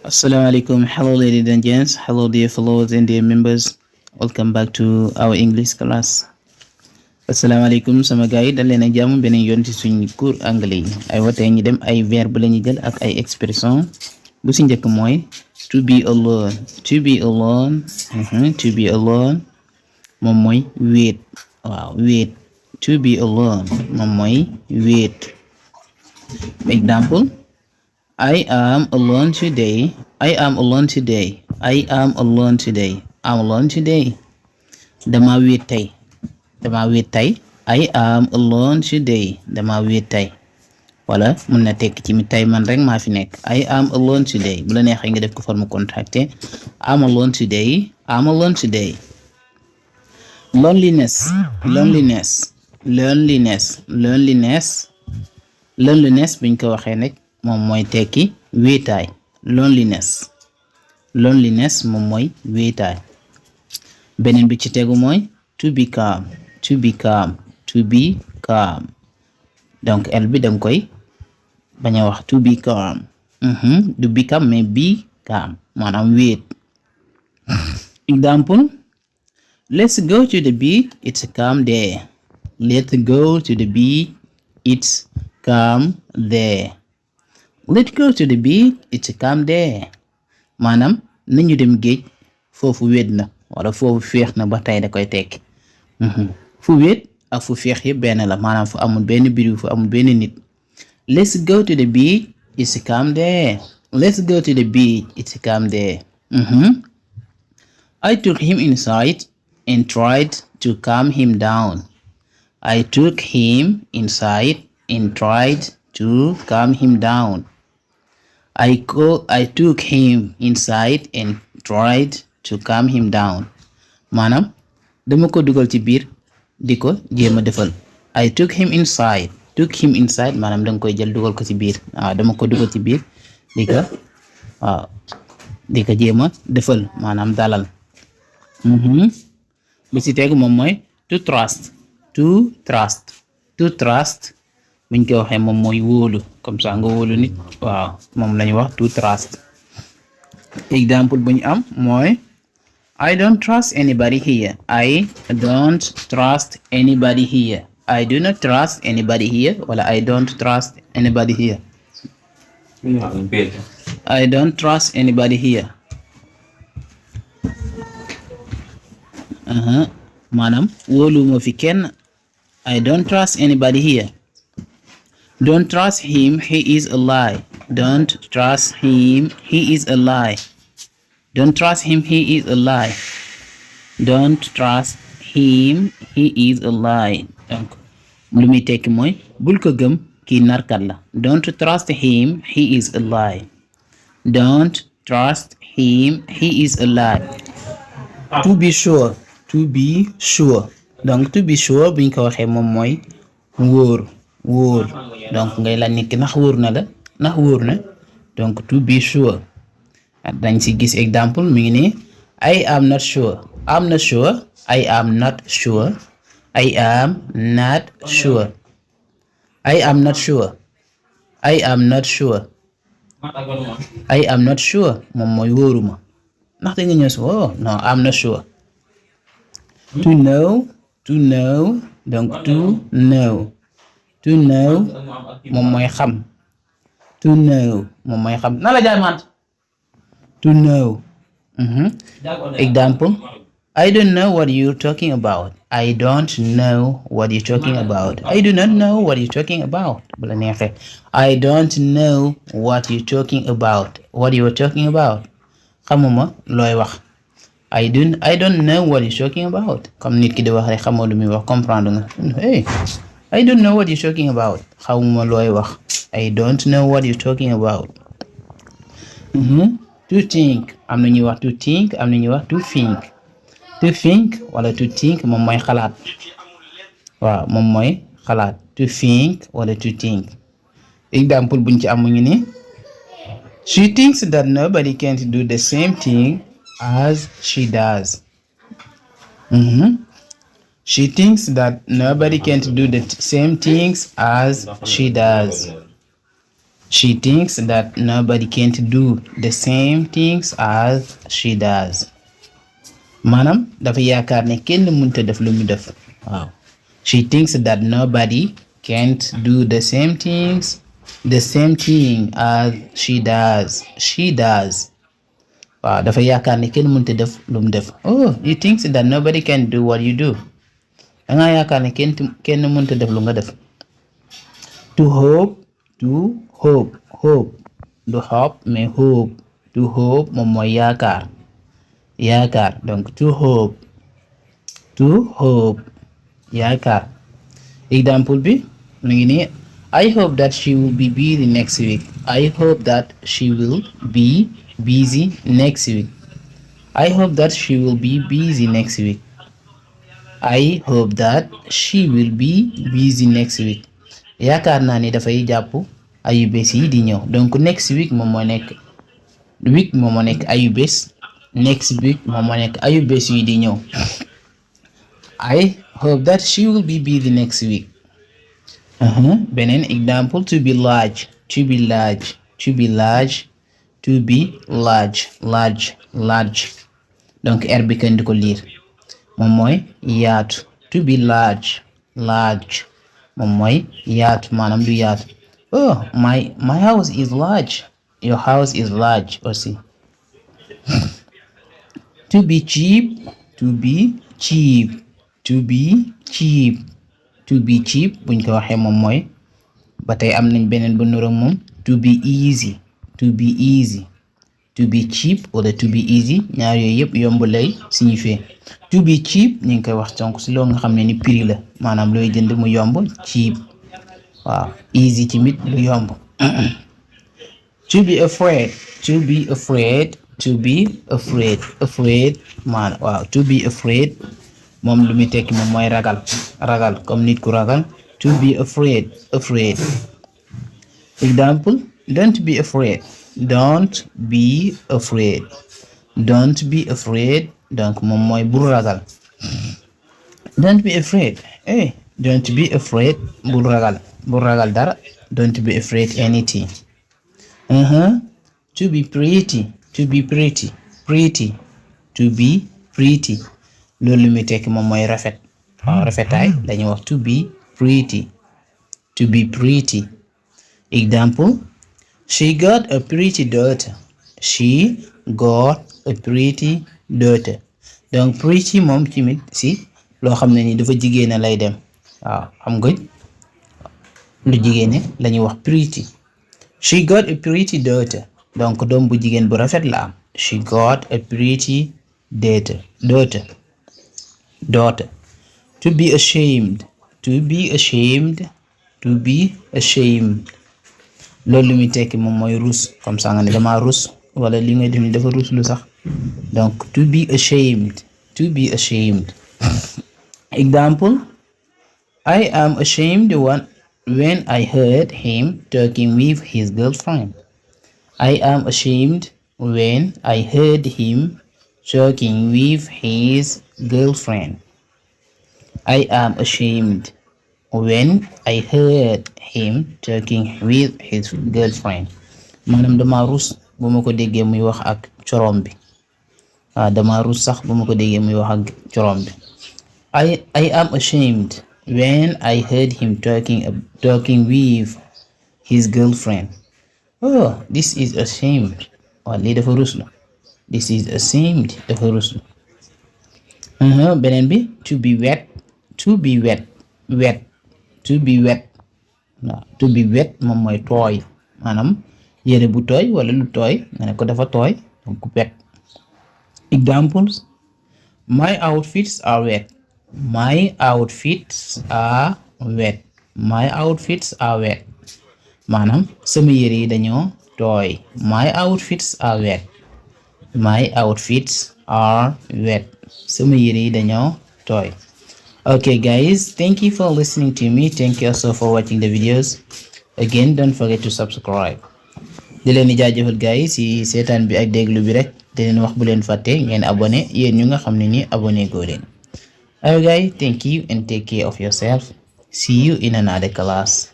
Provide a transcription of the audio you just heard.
Assalamu alaikum. Hello, ladies and gents. Hello, dear followers and dear members. Welcome back to our English class. Assalamu alaikum sama gars yi dal leen ak jàmm beneen yoon ci suñu cours anglais yi ay watee ñi dem ay verbe la ñuy jël ak ay expression bu ci njëkk mooy to be alone. To be alone. To be alone moom mooy wéet. Waaw wéet. To be alone moom mooy wéet. Example. I am alone today. I am alone today. I am alone today. I'm alone today. Dama wéet tey. Dama wéet tey. I am alone today. Dama wéet tey. Wala mun na tekk ci mi tey man rek maa fi nekk. I am alone today. Bu la neexee nga def ko forme contracté. I'm alone today. I'm alone today. Loneliness. Loneliness. Loneliness. Loneliness. Loneliness biñ ko waxee nag moom mooy tekki wéetaay. Loneliness. Loneliness moom mooy wéetaay. Beneen bi ci tegu mooy to be calm. To be calm. To be calm. Donc el bi danga koy bañ a wax to be calm. Du be calm mais be calm maanaam wéet. Example. Let's go to the beach. It's a calm day. Let's go to the beach. It's calm day. Let's go to the beach. It's a calm day. Maanaam nañu dem géej foofu wéet na wala foofu féex na ba tey da koy tekki. Fu wéet ak fu féex yëpp benn la maanaam fu amul benn bruit fu amul benn nit. Let's go to the beach. It's a calm day. Let's go to the beach. It's a calm day. I took him inside and tried to calm him down. I took him inside and tried to calm him down. I took him inside and tried to calm him down. Maanaam dama ko dugal ci biir di ko jéem a defal. I took him inside. Took him inside maanaam danga koy jël dugal ko ci biir. Dama ko dugal ci biir di ko jéem a defal maanaam dalal. Bi ci tegu moom mooy to trust. To trust. To trust buñ ko waxee moom mooy wóolu comme ça nga wóolu nit waaw moom lañu wax to trust. Example bu ñu am mooy I don't trust anybody here. I don't trust anybody here. I do not trust anybody here wala I don't trust anybody here. I don't trust anybody here. Maanaam wóolu ma fi kenn. I don't trust anybody here. Don't trust him, he is a lie. Don't trust him, he is a lie. Don't trust him, he is a lie. Don't trust him, he is a lie. Donc lu muy tekki mooy bul ko gëm kii narkat la. Don't trust him, he is a lie. Don't trust him, he is a lie. To be sure. To be sure. Donc to be sure buñ ko waxee moom mooy wóor. Wóor donc ngay la nit ki ndax wóor na la ndax wóor na donc to be sure dañ ci gis exemple mi ngi nii I am not sure. I'm not sure. I am not sure. I am not sure. I am not sure. I am not sure. I am not sure moom mooy wóoruma ndax da nga ñëw si no I'm not sure. To know. To know donc to know. To know moom mooy xam. To know moom mooy xam na la jaay mant. To know. Example. I don't know what you're talking about. I don't know what you're talking about. I do not know what you're talking about. Bu la neexee I don't know what you're talking about. What you are talking about. Xamuma looy wax. I don't know what you're talking about. Comme nit ki di wax rek xamoo lu muy wax comprendre nga. Hey. I don't know what you're talking about. Xawma looy wax. I don't know what you're talking about. To think. Am na ñuy wax to think, am na ñuy wax to think. To think wala to think moom mooy xalaat. Waaw moom mooy xalaat. To think wala to think. Example buñ ci am mu ngi ni. She thinks that nobody can do the same thing as she does. She thinks that nobody can do the same things as she does. She thinks that nobody can't do the same things as she does. Maanaam dafa yaakaar ne kenn mënta def lu mu def. Waaw. She thinks that nobody can't do the same thing as she does. She does. Waaw, dafa yaakaar ne kenn mënta def lu mu def. Oh, you think that nobody can do what you do. Danga yaakaar ne kenn mënta def lu nga def. To hope. Du hope mais hope. To hope moom mooy yaakaar. Donc to hope yaakaar. Example bi mu ngi nii. I hope that she will be busy next week. I hope that she will be busy next week. I hope that she will be busy next week. I hope that she will be busy next week. Yaakaar naa ni dafay jàpp ayu bés yi di ñëw. Donc next week moom moo nekk ayu bés. Next week moom moo nekk ayu bés yi di ñëw. I hope that she will be busy next week. Beneen example, to be large. Donc R bi kenn du ko liir moom mooy yaatu. To be large moom mooy yaatu maanaam du yaatu. Oh, my house is large. Your house is large aussi. To be cheap buñ ko waxee moom mooy ba tey am nañ beneen bu nuru moom. To be easy. To be cheap wala to be easy ñaar yooyu yëpp yomb lay signifier. To be cheap ñu ngi koy wax donc si loo nga xam ne ni prix la maanaam looy jënd mu yomb cheap. Waaw, easy tamit lu yomb. To be afraid maanaam waaw. To be afraid moom lu muy tekki moom mooy ragal comme nit ku ragal. To be afraid. Example, don't be afraid. Donc moom mooy bul ragal. Don't be afraid. Don't be afraid. Bul ragal dara. Don't be afraid anything. To be pretty. Loolu muy tekki moom mooy rafet. Waaw, rafetaay dañuy wax to be pretty. Example, she got a pretty daughter. Donc pretty moom tamit si loo xam ne ni dafa jigéen lay dem. Waaw, xam nga lu jigéen lañuy wax pretty. She got a pretty daughter. Donc doom bu jigéen bu rafet la am. She got a pretty daughter. To be ashamed. Loolu mi tekki moom mooy rus comme ça nga ne dama rus wala li ngay def ni dafa rus lu sax. Donc to be ashamed. Example, I am ashamed when I heard him talking with his girlfriend. I am ashamed when I heard him talking with his girlfriend. I am ashamed when I heard him talking with his girlfriend. Maanaam dama rus bu ma ko déggee muy wax ak corom bi. Dama rus sax bu ma ko déggee muy wax ak corom bi. I am ashamed when I heard him talking with his girlfriend. Oh, this is ashamed. Lii dafa rus la. This is ashamed dafa rus la. Beneen bi, to be wet. Waaw, to be wet moom mooy tooy maanaam yére bu tooy wala lu tooy nga ne ko dafa tooy donc wet. Examples, my outfits are wet. Maanaam sama yére yi dañoo tooy. My outfits are wet. Sama yére yi dañoo tooy. Okay guys, thank you for listening to me. Thank you also for watching the videos. Again, don't forget to subscribe. Di leen di jaajëfal guys si seetaan bi ak déglu bi rek. Di leen wax bu leen fàtte ngeen abonné yéen ñu nga xam ne ni abonné goo leen. Alright guys, thank you and take care of yourself. See you in another class.